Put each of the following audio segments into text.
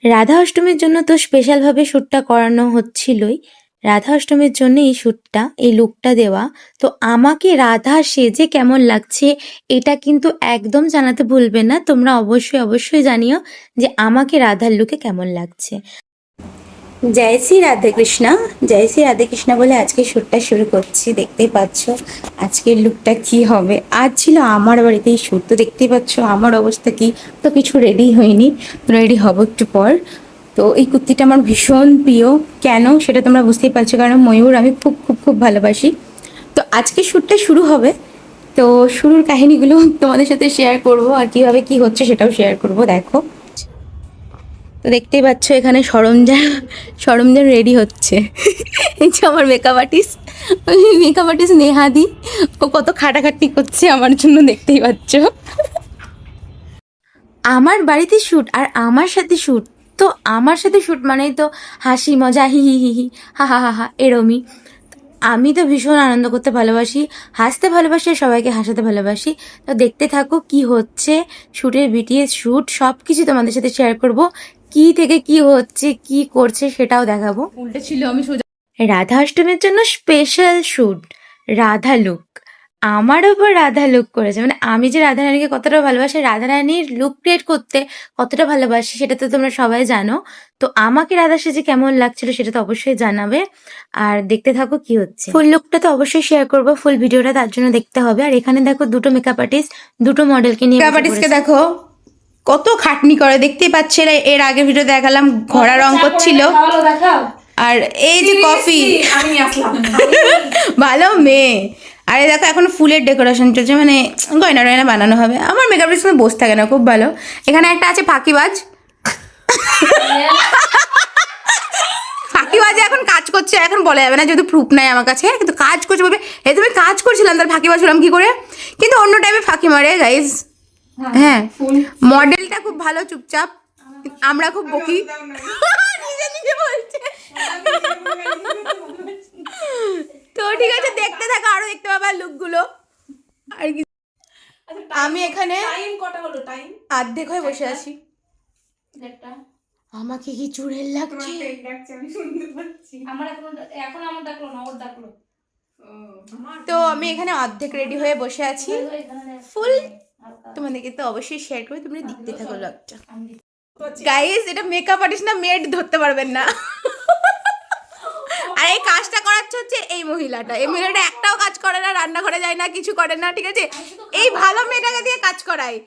রাধা অষ্টমীর জন্য তো স্পেশালভাবে শ্যুটটা করানো হচ্ছিলই। রাধা অষ্টমীর জন্য এই শ্যুটটা, এই লুকটা দেওয়া। তো আমাকে রাধা সেজে কেমন লাগছে এটা কিন্তু একদম জানাতে ভুলবে না। তোমরা অবশ্যই অবশ্যই জানিও যে আমাকে রাধার লুকে কেমন লাগছে। জয় শ্রী রাধে কৃষ্ণা, জয় শ্রী রাধে কৃষ্ণা বলে আজকে শ্যুটটা শুরু করছি। দেখতেই পাচ্ছ আজকের লুকটা কি হবে। আজ ছিল আমার বাড়িতেই শ্যুট, তো দেখতেই পাচ্ছ আমার অবস্থা কি। তো কিছু রেডি হয়নি, রেডি হব একটু পর। তো এই কুর্তিটা আমার ভীষণ প্রিয়, কেন সেটা তোমরা বুঝতেই পারছো, কারণ ময়ূর আমি খুব খুব খুব ভালোবাসি। তো আজকে শ্যুটটা শুরু হবে, তো শুরুর কাহিনীগুলো তোমাদের সাথে শেয়ার করব, আর কীভাবে কি হচ্ছে সেটাও শেয়ার করব। দেখো, তো দেখতেই পাচ্ছ এখানে সরঞ্জাম রেডি হচ্ছে। এই যে আমার মেকআপ আর্টিস্ট নেহাদি, ও কত খাটাখাটনি করছে আমার জন্য, দেখতেই পাচ্ছ। আমার বাড়িতে শ্যুট আর আমার সাথে শ্যুট, তো আমার সাথে শ্যুট মানেই তো হাসি মজা, হি হি হি হি, হা হা হা হা, এরমই। আমি তো ভীষণ আনন্দ করতে ভালোবাসি, হাসতে ভালোবাসি, আর সবাইকে হাসাতে ভালোবাসি। তো দেখতে থাকো কি হচ্ছে, শ্যুটের বিটিএস শ্যুট সব কিছু তোমাদের সাথে শেয়ার করব। কি থেকে কি হচ্ছে, কি করছে সেটাও দেখাবো। উল্টে ছিল আমি সোজা। রাধা অষ্টমীর জন্য স্পেশাল শ্যুট, রাধা লুক। আমার ওপর রাধা লুক করেছে, মানে আমি যে রাধা রানীকে কতটা ভালোবাসি, রাধা রানীর লুক ক্রিয়েট করতে কতটা ভালোবাসি সেটা তো তোমরা সবাই জানো। তো আমাকে রাধা সেজে কেমন লাগছিল সেটা তো অবশ্যই জানাবে, আর দেখতে থাকো কি হচ্ছে। ফুল লুকটা তো অবশ্যই শেয়ার করবো, ফুল ভিডিওটা তার জন্য দেখতে হবে। আর এখানে দেখো দুটো মেকআপ আর্টিস্ট, দুটো মডেলকে নিয়ে। মেকআপ আর্টিস্টকে দেখো কত খাটনি করে, দেখতেই পাচ্ছে। এর আগের ভিডিও দেখালাম ঘোড়া রং করছিল, আর এই যে কফি ভালো মেয়ে। আরে দেখো এখন ফুলের ডেকোরেশন চলছে, মানে গয়না টয়না বানানো হবে। আমার মেকআপ আর্টিস্ট বসে থাকে না, খুব ভালো। এখানে একটা আছে ফাঁকিবাজ, ফাঁকিবাজে এখন কাজ করছে, এখন বলা যাবে না যেহেতু প্রুফ নাই আমার কাছে, কিন্তু কাজ করছে বলবে এই তুমি কাজ করছিলাম তার ফাঁকিবাজ হলাম কি করে। কিন্তু অন্য টাইমে ফাঁকি মারে গাইজ। হ্যাঁ, মডেলটা খুব ভালো, চুপচাপ, আমরা খুব বকি। নিজে নিজে বলছে। তো ঠিক আছে, দেখতে থাকো, আরো দেখতে পাবা লুকগুলো। আর কি, আমি এখানে অর্ধেক হয়ে বসে আছি। আমাকে কি চুড়েল লাগছে, তো আমি এখানে অর্ধেক রেডি হয়ে বসে আছি। ফুল তোমাদেরকে তো অবশ্যই শেয়ার করে, তোমরা দেখতে থাকো ব্লগটা। গাইস, এটা মেকআপ আর্টিস্ট না, মেড ধরতে পারবেন না। আর এই কাজটা করাচ্ছে হচ্ছে এই মহিলাটা। এই মহিলাটা একটাও কাজ করে না, রান্নাঘরে যায় না, কিছু করে না, ঠিক আছে। এই ভালো মেয়েটাকে দিয়ে কাজ করায়।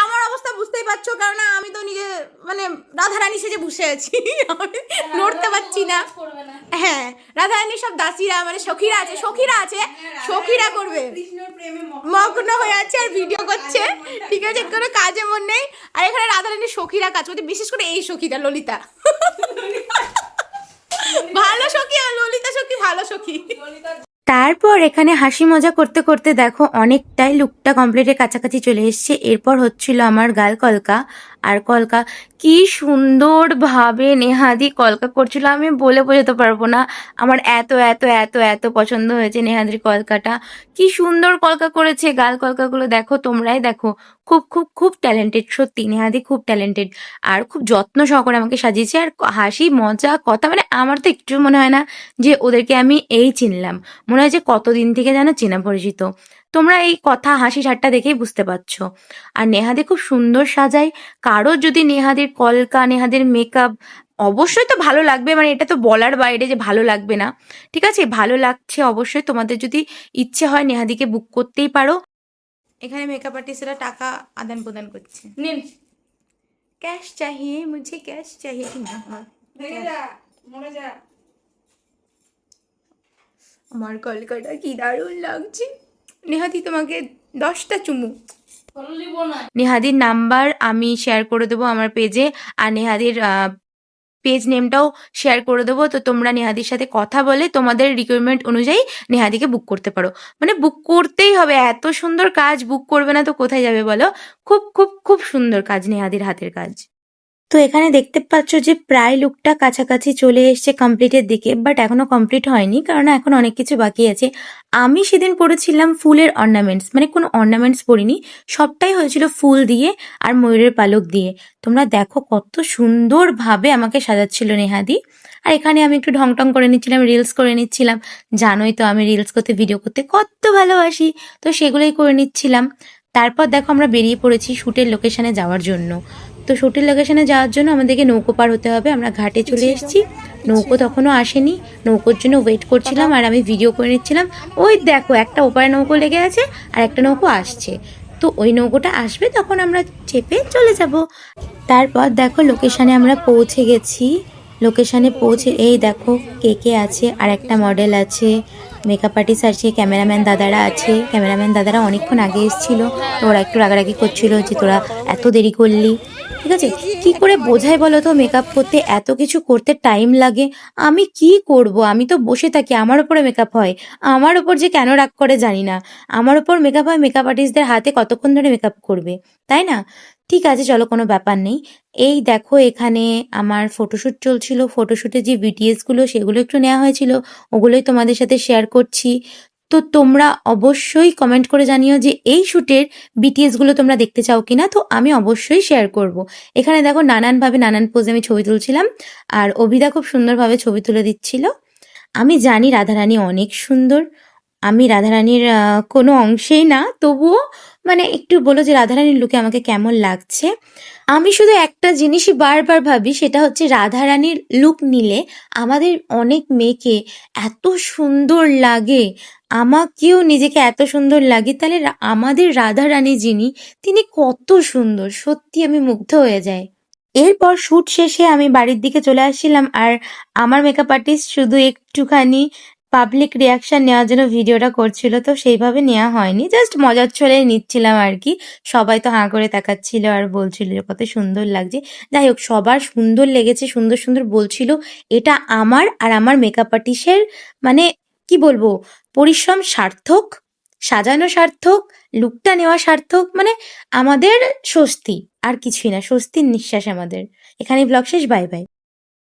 আমার অবস্থা বুঝতেই পারছো, কারণ আমি তো নিজে মানে রাধারানী সেজে বসে আছি, আমি নড়তে পারছি না। হ্যাঁ, রাধারানীর সব দাসীরা মানে সখীরা আছে, সখীরা করবে, মগ্ন হয়ে আছে আর ভিডিও করছে, ঠিক আছে, কোনো কাজে মন নেই। আর এখানে রাধারানীর সখীরা কাজ করছে, বিশেষ করে এই সখীটা ললিতা, ভালো সখী, আর ললিতা সখী ভালো সখী। তারপর এখানে হাসি মজা করতে করতে দেখো অনেকটাই লুকটা কমপ্লিটের কাছাকাছি চলে এসছে। এরপর হচ্ছিল আমার গাল কলকা। আর কলকা কি সুন্দরভাবে নেহাদি কলকা করছিল, আমি বলে বোঝাতে পারবো না। আমার এত এত এত এত পছন্দ হয়েছে নেহাদির কলকাটা, কি সুন্দর কলকা করেছে। গাল কলকাগুলো দেখো, তোমরাই দেখো, খুব খুব খুব ট্যালেন্টেড, সত্যি নেহাদি খুব ট্যালেন্টেড। আর খুব যত্ন সহকারে আমাকে সাজিয়েছে। আর হাসি মজা কথা, মানে আমার তো একটু মনে হয় না যে ওদেরকে আমি এই চিনলাম, মনে হয় যে কতদিন থেকে যেন চেনা পরিচিত। তোমরা এই কথা হাসি ঠাট্টা দেখেই বুঝতে পারছো। আর নেহাদি খুব সুন্দর সাজায়। কারো যদি নেহাদির কলকা, নেহাদির মেকআপ অবশ্যই তো ভালো লাগবে, মানে এটা তো বলার বাইরে যে ভালো লাগবে না, ঠিক আছে, ভালো লাগছে অবশ্যই। তোমাদের যদি ইচ্ছে হয় নেহাদিকে বুক করতেই পারো। এখানে মেকআপ আর্টিস্টরা টাকা আদান প্রদান করছে, নিন ক্যাশ চাহিয়ে, মুঝে ক্যাশ চাহিয়ে। কি না আমার কলকাতা কি দারুণ লাগছে। নেহাদি তোমাকে 10টা চুমু। নেহাদির নাম্বার আমি শেয়ার করে দেবো আমার পেজে, আর নেহাদির পেজ নেমটাও শেয়ার করে দেবো। তো তোমরা নেহাদির সাথে কথা বলে তোমাদের রিকোয়ারমেন্ট অনুযায়ী নেহাদিকে বুক করতে পারো। মানে বুক করতেই হবে, এত সুন্দর কাজ, বুক করবে না তো কোথায় যাবে বলো। খুব খুব খুব সুন্দর কাজ নেহাদির হাতের কাজ। তো এখানে দেখতে পাচ্ছ যে প্রায় লুকটা কাছাকাছি চলে এসছে কমপ্লিটের দিকে, বাট এখনো কমপ্লিট হয়নি কারণ এখন অনেক কিছু বাকি আছে। আমি সেদিন পরেছিলাম ফুলের অর্নামেন্টস, মানে কোনো অর্নামেন্টস পরিনি, সবটাই হয়েছিল ফুল দিয়ে আর ময়ূরের পালক দিয়ে। তোমরা দেখো কত সুন্দরভাবে আমাকে সাজাচ্ছিল নেহাদি। আর এখানে আমি একটু ঢং টং করে নিচ্ছিলাম, রিলস করে নিচ্ছিলাম। জানোই তো আমি রিলস করতে, ভিডিও করতে কত ভালোবাসি, তো সেগুলোই করে নিচ্ছিলাম। তারপর দেখো আমরা বেরিয়ে পড়েছি শ্যুটের লোকেশনে যাওয়ার জন্য। তো শ্যুটের লোকেশনে যাওয়ার জন্য আমাদেরকে নৌকো পার হতে হবে। আমরা ঘাটে চলে এসেছি, নৌকো তখনও আসেনি, নৌকোর জন্য ওয়েট করছিলাম আর আমি ভিডিও করে নিচ্ছিলাম। ওই দেখো একটা ওপারে নৌকো লেগে আছে আর একটা নৌকো আসছে, তো ওই নৌকোটা আসবে তখন আমরা চেপে চলে যাব। তারপর দেখো লোকেশনে আমরা পৌঁছে গেছি। লোকেশনে পৌঁছে এই দেখো কে কে আছে, আর একটা মডেল আছে, মেকআপ আর্টিস্ট আছে, ক্যামেরাম্যান দাদারা আছে। ক্যামেরাম্যান দাদারা অনেকক্ষণ আগে এসেছিল, তো ওরা একটু রাগারাগি করছিল যে তোরা এত দেরি করলি। ঠিক আছে, কি করে বোঝাই বলো তো, মেকআপ করতে এত কিছু করতে টাইম লাগে। আমি কি করব, আমি তো বসে থাকি, আমার ওপরে মেকআপ হয়। আমার ওপর যে কেন রাগ করে জানি না, আমার ওপর মেকআপ হয়, মেকআপ আর্টিস্টদের হাতে কতক্ষণ ধরে মেকআপ করবে, তাই না? ঠিক আছে চলো, কোনো ব্যাপার নেই। এই দেখো এখানে আমার ফটোশ্যুট চলছিল, ফটোশ্যুটে যে বিটিএসগুলো সেগুলো একটু নেওয়া হয়েছিল, ওগুলোই তোমাদের সাথে শেয়ার করছি। তো তোমরা অবশ্যই কমেন্ট করে জানিও যে এই শ্যুটের বিটিএসগুলো তোমরা দেখতে চাও কিনা, তো আমি অবশ্যই শেয়ার করব। এখানে দেখো নানানভাবে নানান পোজে আমি ছবি তুলছিলাম, আর অভিদা খুব সুন্দরভাবে ছবি তুলে দিচ্ছিল। আমি জানি রাধারানী অনেক সুন্দর, আমি রাধারানীর কোনো অংশেই না, তবুও মানে একটু বলো যে রাধারানীর লুকে আমাকে কেমন লাগছে। আমি শুধু একটা জিনিসই বারবার ভাবি, সেটা হচ্ছে রাধারানীর লুক নিলে আমাদের অনেক মেয়েকে এত সুন্দর লাগে, আমাকেও নিজেকে এত সুন্দর লাগে, তাহলে আমাদের রাধারানী যিনি, তিনি কত সুন্দর, সত্যি আমি মুগ্ধ হয়ে যাই। এরপর শ্যুট শেষে আমি বাড়ির দিকে চলে আসছিলাম, আর আমার মেকআপ আর্টিস্ট শুধু একটুখানি পাবলিক রিয়াকশন নেওয়ার জন্য ভিডিওটা করছিল, তো সেইভাবে নেওয়া হয়নি, জাস্ট মজার ছলে নিচ্ছিলাম আর কি। সবাই তো হাঁ করে তাকাচ্ছিল আর বলছিল যে কত সুন্দর লাগছে। যাই হোক, সবার সুন্দর লেগেছে, সুন্দর সুন্দর বলছিল। এটা আমার আর আমার মেকআপ আর্টিস্টের মানে কি বলবো, পরিশ্রম সার্থক, সাজানো সার্থক, লুকটা নেওয়া সার্থক, মানে আমাদের স্বস্তি, আর কিছুই না, স্বস্তির নিঃশ্বাস আমাদের। এখানেই ব্লগ শেষ, বাই বাই।